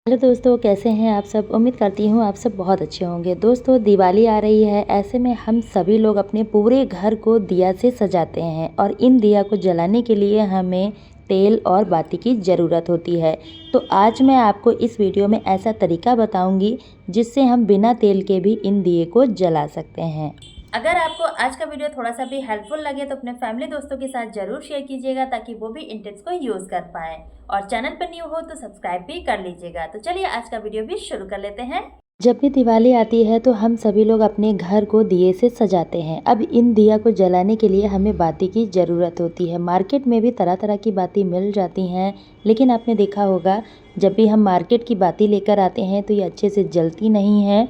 Hello दोस्तों, कैसे हैं आप सब। उम्मीद करती हूँ आप सब बहुत अच्छे होंगे। दोस्तों, दिवाली आ रही है, ऐसे में हम सभी लोग अपने पूरे घर को दिया से सजाते हैं और इन दिया को जलाने के लिए हमें तेल और बाती की ज़रूरत होती है। तो आज मैं आपको इस वीडियो में ऐसा तरीका बताऊंगी जिससे हम बिना तेल के भी इन दिए को जला सकते हैं। अगर आपको आज का वीडियो थोड़ा सा भी हेल्पफुल लगे तो अपने फैमिली दोस्तों के साथ जरूर शेयर कीजिएगा ताकि वो भी इन टिप्स को यूज कर पाए, और चैनल पर न्यू हो तो सब्सक्राइब भी कर लीजिएगा। तो चलिए आज का वीडियो भी शुरू कर लेते हैं। जब भी दिवाली आती है तो हम सभी लोग अपने घर को दिए से सजाते हैं। अब इन दिया को जलाने के लिए हमें बाती की ज़रूरत होती है। मार्केट में भी तरह तरह की बाती मिल जाती हैं, लेकिन आपने देखा होगा जब भी हम मार्केट की बाती लेकर आते हैं तो ये अच्छे से जलती नहीं है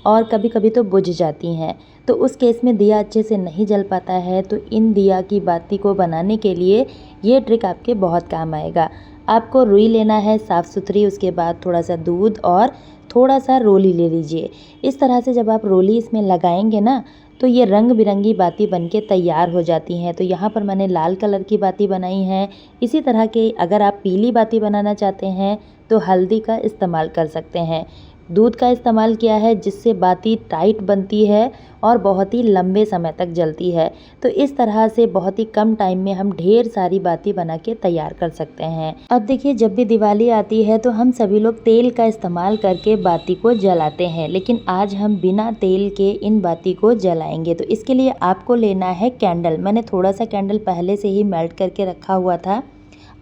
और कभी कभी तो बुझ जाती हैं। तो उस केस में दिया अच्छे से नहीं जल पाता है। तो इन दिया की बाती को बनाने के लिए ये ट्रिक आपके बहुत काम आएगा। आपको रुई लेना है साफ़ सुथरी, उसके बाद थोड़ा सा दूध और थोड़ा सा रोली ले लीजिए। इस तरह से जब आप रोली इसमें लगाएंगे ना तो ये रंग बिरंगी बाती बनके तैयार हो जाती हैं। तो यहाँ पर मैंने लाल कलर की बाती बनाई है। इसी तरह के अगर आप पीली बाती बनाना चाहते हैं तो हल्दी का इस्तेमाल कर सकते हैं। दूध का इस्तेमाल किया है जिससे बाती टाइट बनती है और बहुत ही लंबे समय तक जलती है। तो इस तरह से बहुत ही कम टाइम में हम ढेर सारी बाती बना के तैयार कर सकते हैं। अब देखिए, जब भी दिवाली आती है तो हम सभी लोग तेल का इस्तेमाल करके बाती को जलाते हैं, लेकिन आज हम बिना तेल के इन बाती को जलाएंगे। तो इसके लिए आपको लेना है कैंडल। मैंने थोड़ा सा कैंडल पहले से ही मेल्ट करके रखा हुआ था।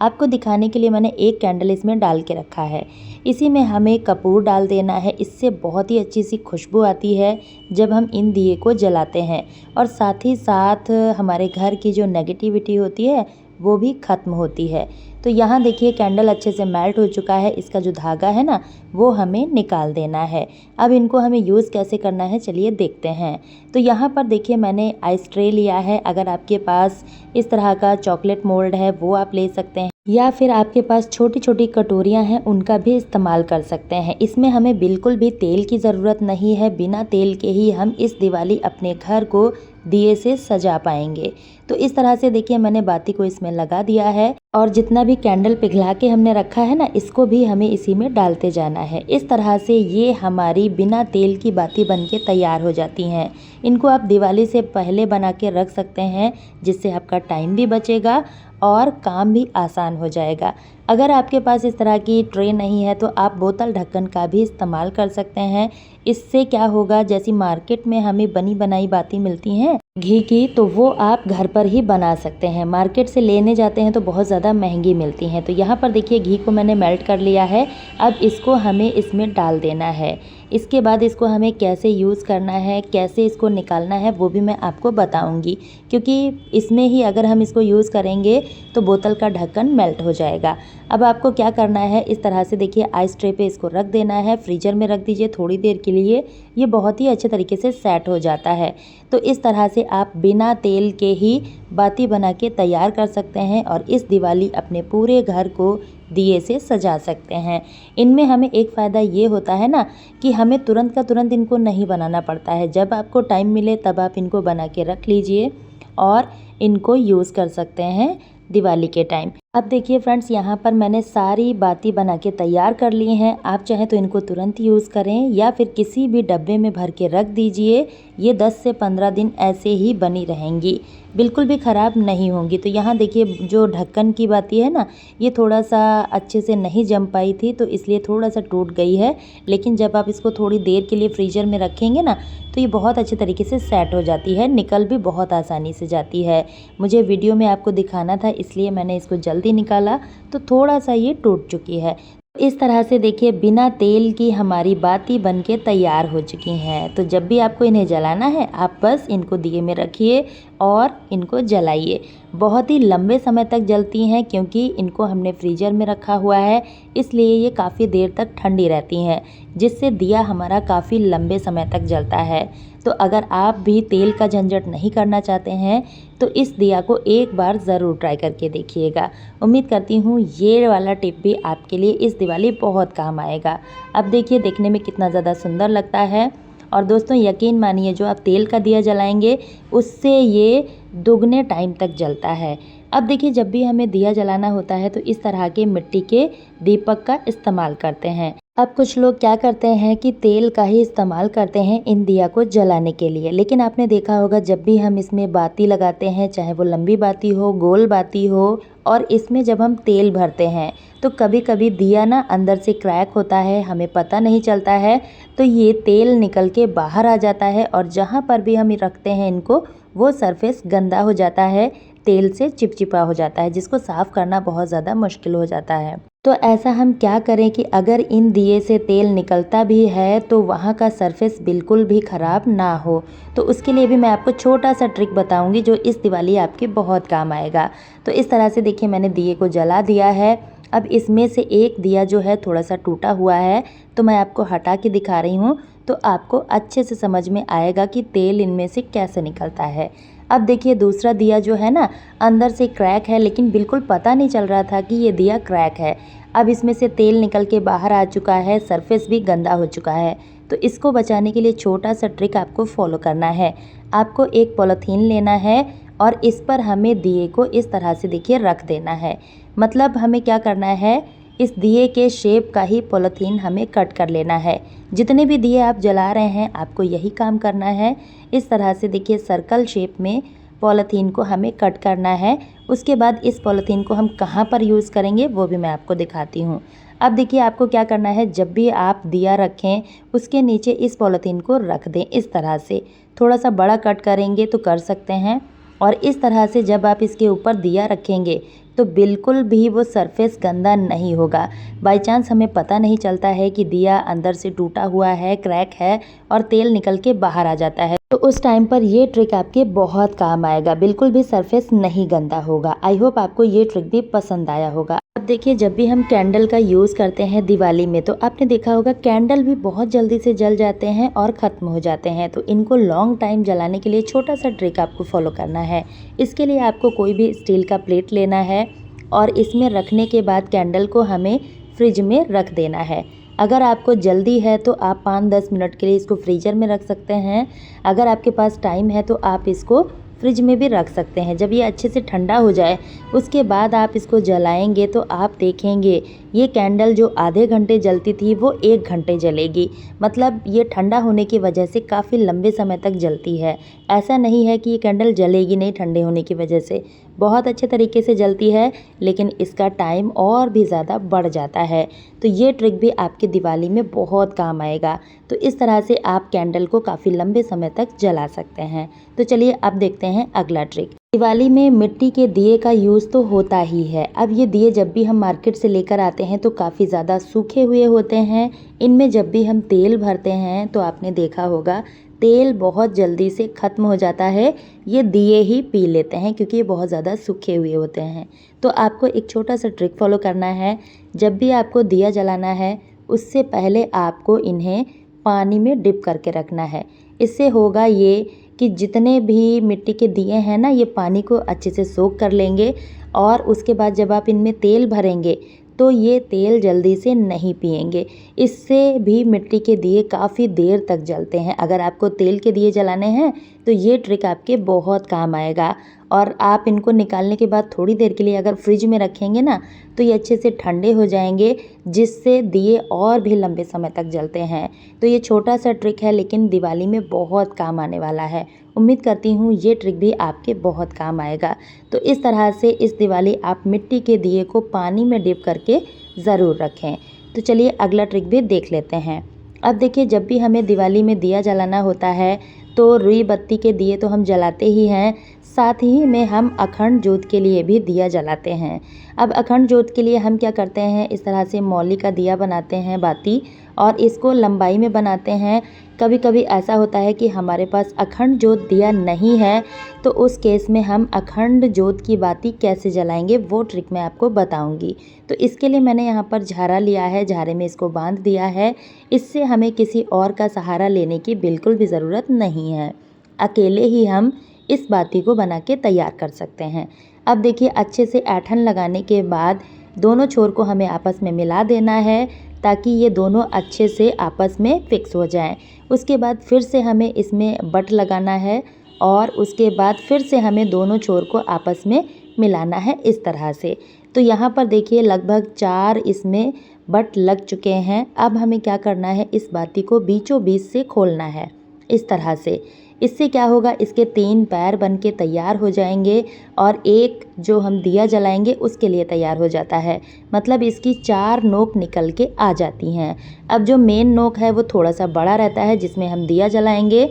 आपको दिखाने के लिए मैंने एक कैंडल इसमें डाल के रखा है। इसी में हमें कपूर डाल देना है। इससे बहुत ही अच्छी सी खुशबू आती है जब हम इन दिए को जलाते हैं, और साथ ही साथ हमारे घर की जो नेगेटिविटी होती है वो भी ख़त्म होती है। तो यहाँ देखिए कैंडल अच्छे से मेल्ट हो चुका है। इसका जो धागा है ना वो हमें निकाल देना है। अब इनको हमें यूज़ कैसे करना है चलिए देखते हैं। तो यहाँ पर देखिए मैंने आइस ट्रे लिया है। अगर आपके पास इस तरह का चॉकलेट मोल्ड है वो आप ले सकते हैं, या फिर आपके पास छोटी छोटी कटोरियाँ हैं उनका भी इस्तेमाल कर सकते हैं। इसमें हमें बिल्कुल भी तेल की ज़रूरत नहीं है। बिना तेल के ही हम इस दिवाली अपने घर को दिए से सजा पाएंगे। तो इस तरह से देखिए मैंने बाती को इसमें लगा दिया है, और जितना भी कैंडल पिघला के हमने रखा है ना इसको भी हमें इसी में डालते जाना है। इस तरह से ये हमारी बिना तेल की बाती बनके तैयार हो जाती हैं। इनको आप दिवाली से पहले बना के रख सकते हैं, जिससे आपका टाइम भी बचेगा और काम भी आसान हो जाएगा। अगर आपके पास इस तरह की ट्रे नहीं है तो आप बोतल ढक्कन का भी इस्तेमाल कर सकते हैं। इससे क्या होगा, जैसी मार्केट में हमें बनी बनाई बाती मिलती हैं घी की, तो वो आप घर पर ही बना सकते हैं। मार्केट से लेने जाते हैं तो बहुत ज़्यादा महंगी मिलती हैं। तो यहाँ पर देखिए घी को मैंने मेल्ट कर लिया है। अब इसको हमें इसमें डाल देना है। इसके बाद इसको हमें कैसे यूज़ करना है, कैसे इसको निकालना है वो भी मैं आपको बताऊंगी, क्योंकि इसमें ही अगर हम इसको यूज़ करेंगे तो बोतल का ढक्कन मेल्ट हो जाएगा। अब आपको क्या करना है, इस तरह से देखिए आइस ट्रे पे इसको रख देना है। फ्रीजर में रख दीजिए थोड़ी देर के लिए, ये बहुत ही अच्छे तरीके से सेट हो जाता है। तो इस तरह से आप बिना तेल के ही बाती बना के तैयार कर सकते हैं और इस दिवाली अपने पूरे घर को दिए से सजा सकते हैं। इनमें हमें एक फ़ायदा ये होता है ना कि हमें तुरंत का तुरंत इनको नहीं बनाना पड़ता है। जब आपको टाइम मिले तब आप इनको बना के रख लीजिए और इनको यूज़ कर सकते हैं दिवाली के टाइम। अब देखिए फ्रेंड्स, यहाँ पर मैंने सारी बाती बना के तैयार कर ली हैं। आप चाहें तो इनको तुरंत यूज़ करें या फिर किसी भी डब्बे में भर के रख दीजिए। ये 10 से 15 दिन ऐसे ही बनी रहेंगी, बिल्कुल भी ख़राब नहीं होंगी। तो यहाँ देखिए जो ढक्कन की बाती है ना, ये थोड़ा सा अच्छे से नहीं जम पाई थी तो इसलिए थोड़ा सा टूट गई है। लेकिन जब आप इसको थोड़ी देर के लिए फ्रीजर में रखेंगे ना तो ये बहुत अच्छे तरीके से सेट हो जाती है, निकल भी बहुत आसानी से जाती है। मुझे वीडियो में आपको दिखाना था इसलिए मैंने इसको जल्दी निकाला, तो थोड़ा सा ये टूट चुकी है। इस तरह से देखिए बिना तेल की हमारी बाती बनके तैयार हो चुकी हैं। तो जब भी आपको इन्हें जलाना है आप बस इनको दिए में रखिए और इनको जलाइए। बहुत ही लंबे समय तक जलती हैं क्योंकि इनको हमने फ्रीजर में रखा हुआ है, इसलिए ये काफ़ी देर तक ठंडी रहती हैं, जिससे दिया हमारा काफ़ी लंबे समय तक जलता है। तो अगर आप भी तेल का झंझट नहीं करना चाहते हैं तो इस दिया को एक बार ज़रूर ट्राई करके देखिएगा। उम्मीद करती हूँ ये वाला टिप भी आपके लिए इस दिवाली बहुत काम आएगा। अब देखिए देखने में कितना ज़्यादा सुंदर लगता है। और दोस्तों यकीन मानिए जो आप तेल का दिया जलाएंगे उससे ये दुगने टाइम तक जलता है। अब देखिए जब भी हमें दिया जलाना होता है तो इस तरह के मिट्टी के दीपक का इस्तेमाल करते हैं। अब कुछ लोग क्या करते हैं कि तेल का ही इस्तेमाल करते हैं इन दिया को जलाने के लिए, लेकिन आपने देखा होगा जब भी हम इसमें बाती लगाते हैं, चाहे वो लंबी बाती हो, गोल बाती हो, और इसमें जब हम तेल भरते हैं तो कभी कभी दिया ना अंदर से क्रैक होता है, हमें पता नहीं चलता है। तो ये तेल निकल के बाहर आ जाता है और जहाँ पर भी हम रखते हैं इनको, वो सरफेस गंदा हो जाता है, तेल से चिपचिपा हो जाता है, जिसको साफ़ करना बहुत ज़्यादा मुश्किल हो जाता है। तो ऐसा हम क्या करें कि अगर इन दिए से तेल निकलता भी है तो वहाँ का सरफेस बिल्कुल भी ख़राब ना हो। तो उसके लिए भी मैं आपको छोटा सा ट्रिक बताऊंगी जो इस दिवाली आपके बहुत काम आएगा। तो इस तरह से देखिए मैंने दिए को जला दिया है। अब इसमें से एक दिया जो है थोड़ा सा टूटा हुआ है, तो मैं आपको हटा के दिखा रही हूँ, तो आपको अच्छे से समझ में आएगा कि तेल इनमें से कैसे निकलता है। अब देखिए दूसरा दिया जो है ना, अंदर से क्रैक है, लेकिन बिल्कुल पता नहीं चल रहा था कि ये दिया क्रैक है। अब इसमें से तेल निकल के बाहर आ चुका है, सरफेस भी गंदा हो चुका है। तो इसको बचाने के लिए छोटा सा ट्रिक आपको फॉलो करना है। आपको एक पॉलीथीन लेना है और इस पर हमें दिए को इस तरह से देखिए रख देना है। मतलब हमें क्या करना है, इस दिए के शेप का ही पॉलीथीन हमें कट कर लेना है। जितने भी दिए आप जला रहे हैं आपको यही काम करना है। इस तरह से देखिए सर्कल शेप में पॉलीथीन को हमें कट करना है। उसके बाद इस पॉलीथीन को हम कहाँ पर यूज़ करेंगे वो भी मैं आपको दिखाती हूँ। अब देखिए आपको क्या करना है, जब भी आप दिया रखें उसके नीचे इस पॉलीथीन को रख दें इस तरह से। थोड़ा सा बड़ा कट करेंगे तो कर सकते हैं। और इस तरह से जब आप इसके ऊपर दिया रखेंगे तो बिल्कुल भी वो सरफेस गंदा नहीं होगा। बाय चांस हमें पता नहीं चलता है कि दिया अंदर से टूटा हुआ है, क्रैक है और तेल निकल के बाहर आ जाता है, तो उस टाइम पर ये ट्रिक आपके बहुत काम आएगा। बिल्कुल भी सरफेस नहीं गंदा होगा। आई होप आपको ये ट्रिक भी पसंद आया होगा। अब देखिए जब भी हम कैंडल का यूज़ करते हैं दिवाली में, तो आपने देखा होगा कैंडल भी बहुत जल्दी से जल जाते हैं और ख़त्म हो जाते हैं। तो इनको लॉन्ग टाइम जलाने के लिए छोटा सा ट्रिक आपको फॉलो करना है। इसके लिए आपको कोई भी स्टील का प्लेट लेना है और इसमें रखने के बाद कैंडल को हमें फ्रिज में रख देना है। अगर आपको जल्दी है तो आप 5-10 मिनट के लिए इसको फ्रीज़र में रख सकते हैं। अगर आपके पास टाइम है तो आप इसको फ्रिज में भी रख सकते हैं। जब ये अच्छे से ठंडा हो जाए उसके बाद आप इसको जलाएंगे तो आप देखेंगे ये कैंडल जो आधे घंटे जलती थी वो 1 घंटे जलेगी। मतलब ये ठंडा होने की वजह से काफ़ी लंबे समय तक जलती है। ऐसा नहीं है कि ये कैंडल जलेगी नहीं ठंडे होने की वजह से, बहुत अच्छे तरीके से जलती है, लेकिन इसका टाइम और भी ज़्यादा बढ़ जाता है। तो ये ट्रिक भी आपकी दिवाली में बहुत काम आएगा। तो इस तरह से आप कैंडल को काफ़ी लंबे समय तक जला सकते हैं। तो चलिए अब देखते हैं अगला ट्रिक। दिवाली में मिट्टी के दिए का यूज़ तो होता ही है। अब ये दिए जब भी हम मार्केट से लेकर आते हैं तो काफ़ी ज़्यादा सूखे हुए होते हैं। इनमें जब भी हम तेल भरते हैं तो आपने देखा होगा तेल बहुत जल्दी से ख़त्म हो जाता है। ये दिए ही पी लेते हैं क्योंकि ये बहुत ज़्यादा सूखे हुए होते हैं। तो आपको एक छोटा सा ट्रिक फॉलो करना है। जब भी आपको दिया जलाना है उससे पहले आपको इन्हें पानी में डिप करके रखना है। इससे होगा ये कि जितने भी मिट्टी के दिए हैं ना, ये पानी को अच्छे से सोख कर लेंगे और उसके बाद जब आप इनमें तेल भरेंगे तो ये तेल जल्दी से नहीं पिएंगे। इससे भी मिट्टी के दिए काफ़ी देर तक जलते हैं। अगर आपको तेल के दिए जलाने हैं तो ये ट्रिक आपके बहुत काम आएगा। और आप इनको निकालने के बाद थोड़ी देर के लिए अगर फ्रिज में रखेंगे ना तो ये अच्छे से ठंडे हो जाएंगे, जिससे दिए और भी लंबे समय तक जलते हैं। तो ये छोटा सा ट्रिक है लेकिन दिवाली में बहुत काम आने वाला है। उम्मीद करती हूँ ये ट्रिक भी आपके बहुत काम आएगा। तो इस तरह से इस दिवाली आप मिट्टी के दिए को पानी में डिप करके ज़रूर रखें। तो चलिए अगला ट्रिक भी देख लेते हैं। अब देखिए जब भी हमें दिवाली में दिया जलाना होता है तो रुई बत्ती के दिए तो हम जलाते ही हैं, साथ ही में हम अखंड जोत के लिए भी दिया जलाते हैं। अब अखंड जोत के लिए हम क्या करते हैं, इस तरह से मौली का दिया बनाते हैं बाती, और इसको लंबाई में बनाते हैं। कभी कभी ऐसा होता है कि हमारे पास अखंड जोत दिया नहीं है, तो उस केस में हम अखंड जोत की बाती कैसे जलाएंगे वो ट्रिक मैं आपको बताऊंगी। तो इसके लिए मैंने यहाँ पर झारा लिया है, झारे में इसको बांध दिया है। इससे हमें किसी और का सहारा लेने की बिल्कुल भी ज़रूरत नहीं है। अकेले ही हम इस बाती को बना के तैयार कर सकते हैं। अब देखिए अच्छे से ऐंठन लगाने के बाद दोनों छोर को हमें आपस में मिला देना है ताकि ये दोनों अच्छे से आपस में फिक्स हो जाएं। उसके बाद फिर से हमें इसमें बट लगाना है और उसके बाद फिर से हमें दोनों छोर को आपस में मिलाना है इस तरह से। तो यहाँ पर देखिए लगभग 4 इसमें बट लग चुके हैं। अब हमें क्या करना है, इस बाती को बीचों बीच से खोलना है इस तरह से। इससे क्या होगा, इसके 3 पैर बन के तैयार हो जाएंगे और एक जो हम दिया जलाएंगे उसके लिए तैयार हो जाता है। मतलब इसकी 4 नोक निकल के आ जाती हैं। अब जो मेन नोक है वो थोड़ा सा बड़ा रहता है जिसमें हम दिया जलाएंगे,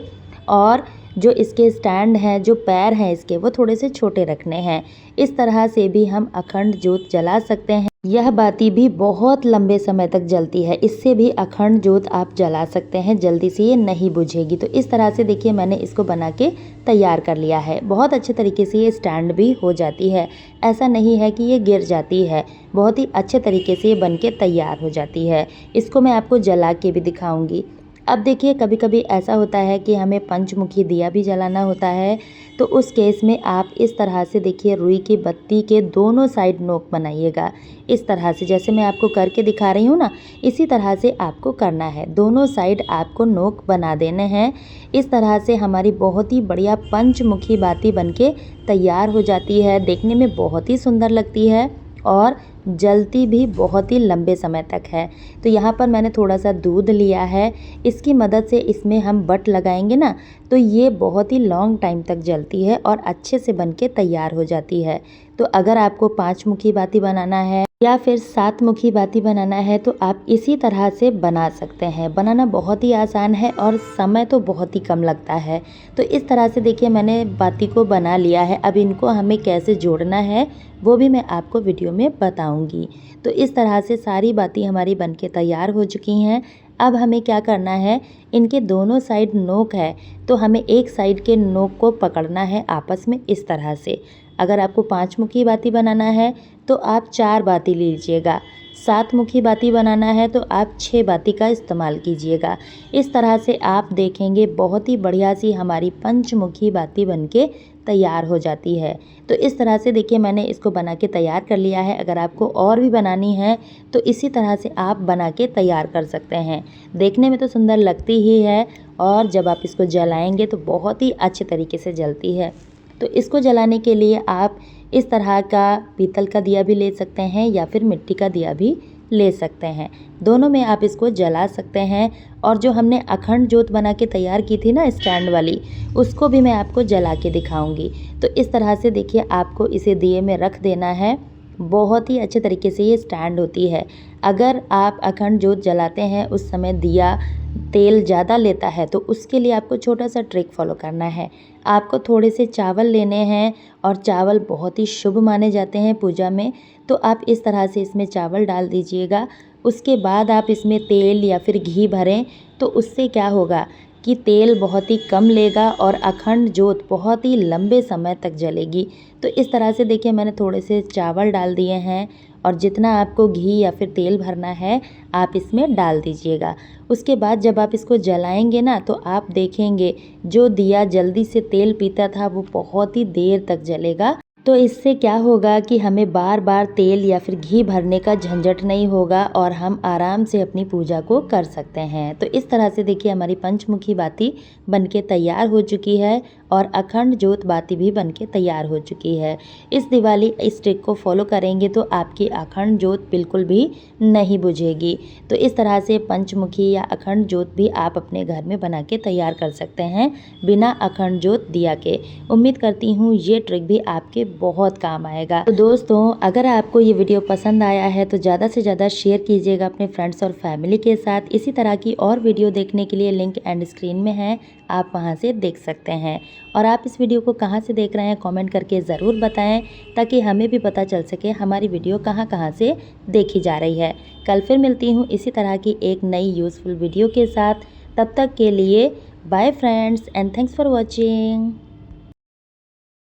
और जो इसके स्टैंड हैं, जो पैर हैं इसके, वो थोड़े से छोटे रखने हैं। इस तरह से भी हम अखंड जोत जला सकते हैं। यह बाती भी बहुत लंबे समय तक जलती है। इससे भी अखंड जोत आप जला सकते हैं, जल्दी से ये नहीं बुझेगी। तो इस तरह से देखिए मैंने इसको बना के तैयार कर लिया है। बहुत अच्छे तरीके से ये स्टैंड भी हो जाती है, ऐसा नहीं है कि ये गिर जाती है। बहुत ही अच्छे तरीके से ये बन के तैयार हो जाती है। इसको मैं आपको जला के भी दिखाऊंगी। अब देखिए कभी कभी ऐसा होता है कि हमें पंचमुखी दिया भी जलाना होता है, तो उस केस में आप इस तरह से देखिए रुई की बत्ती के दोनों साइड नोक बनाइएगा। इस तरह से जैसे मैं आपको करके दिखा रही हूँ ना, इसी तरह से आपको करना है। दोनों साइड आपको नोक बना देने हैं। इस तरह से हमारी बहुत ही बढ़िया पंचमुखी बाती बनके तैयार हो जाती है। देखने में बहुत ही सुंदर लगती है और जलती भी बहुत ही लंबे समय तक है। तो यहाँ पर मैंने थोड़ा सा दूध लिया है, इसकी मदद से इसमें हम बट लगाएंगे ना, तो ये बहुत ही लॉन्ग टाइम तक जलती है और अच्छे से बनके तैयार हो जाती है। तो अगर आपको 5 मुखी बाती बनाना है या फिर 7 मुखी बाती बनाना है तो आप इसी तरह से बना सकते हैं। बनाना बहुत ही आसान है और समय तो बहुत ही कम लगता है। तो इस तरह से देखिए मैंने बाती को बना लिया है। अब इनको हमें कैसे जोड़ना है वो भी मैं आपको वीडियो में बताऊंगी। तो इस तरह से सारी बाती हमारी बनके तैयार हो चुकी हैं। अब हमें क्या करना है, इनके दोनों साइड नोक है, तो हमें एक साइड के नोक को पकड़ना है आपस में इस तरह से। अगर आपको 5 मुखी बाती बनाना है तो आप 4 बाती लीजिएगा। 7 मुखी बाती बनाना है तो आप 6 बाती का इस्तेमाल कीजिएगा। इस तरह से आप देखेंगे बहुत ही बढ़िया सी हमारी पंचमुखी बाती बनके तैयार हो जाती है। तो इस तरह से देखिए मैंने इसको बना के तैयार कर लिया है। अगर आपको और भी बनानी है तो इसी तरह से आप बना के तैयार कर सकते हैं। देखने में तो सुंदर लगती ही है और जब आप इसको जलाएंगे तो बहुत ही अच्छे तरीके से जलती है। तो इसको जलाने के लिए आप इस तरह का पीतल का दिया भी ले सकते हैं या फिर मिट्टी का दिया भी ले सकते हैं। दोनों में आप इसको जला सकते हैं। और जो हमने अखंड जोत बना के तैयार की थी ना स्टैंड वाली, उसको भी मैं आपको जला के दिखाऊंगी। तो इस तरह से देखिए आपको इसे दिए में रख देना है। बहुत ही अच्छे तरीके से ये स्टैंड होती है। अगर आप अखंड जोत जलाते हैं उस समय दिया तेल ज़्यादा लेता है तो उसके लिए आपको छोटा सा ट्रिक फॉलो करना है। आपको थोड़े से चावल लेने हैं और चावल बहुत ही शुभ माने जाते हैं पूजा में, तो आप इस तरह से इसमें चावल डाल दीजिएगा। उसके बाद आप इसमें तेल या फिर घी भरें, तो उससे क्या होगा कि तेल बहुत ही कम लेगा और अखंड जोत बहुत ही लंबे समय तक जलेगी। तो इस तरह से देखिए मैंने थोड़े से चावल डाल दिए हैं और जितना आपको घी या फिर तेल भरना है आप इसमें डाल दीजिएगा। उसके बाद जब आप इसको जलाएंगे ना तो आप देखेंगे जो दिया जल्दी से तेल पीता था वो बहुत ही देर तक जलेगा। तो इससे क्या होगा कि हमें बार बार तेल या फिर घी भरने का झंझट नहीं होगा और हम आराम से अपनी पूजा को कर सकते हैं। तो इस तरह से देखिए हमारी पंचमुखी बाती बनके तैयार हो चुकी है और अखंड जोत बाती भी बनके तैयार हो चुकी है। इस दिवाली इस ट्रिक को फॉलो करेंगे तो आपकी अखंड जोत बिल्कुल भी नहीं बुझेगी। तो इस तरह से पंचमुखी या अखंड जोत भी आप अपने घर में बना के तैयार कर सकते हैं बिना अखंड जोत दिया के। उम्मीद करती हूँ ये ट्रिक भी आपके बहुत काम आएगा। तो दोस्तों अगर आपको ये वीडियो पसंद आया है तो ज़्यादा से ज़्यादा शेयर कीजिएगा अपने फ्रेंड्स और फैमिली के साथ। इसी तरह की और वीडियो देखने के लिए लिंक एंड स्क्रीन में है, आप वहां से देख सकते हैं। और आप इस वीडियो को कहां से देख रहे हैं कमेंट करके ज़रूर बताएं, ताकि हमें भी पता चल सके हमारी वीडियो कहां से देखी जा रही है। कल फिर मिलती हूँ इसी तरह की एक नई यूज़फुल वीडियो के साथ। तब तक के लिए bye friends and thanks for watching.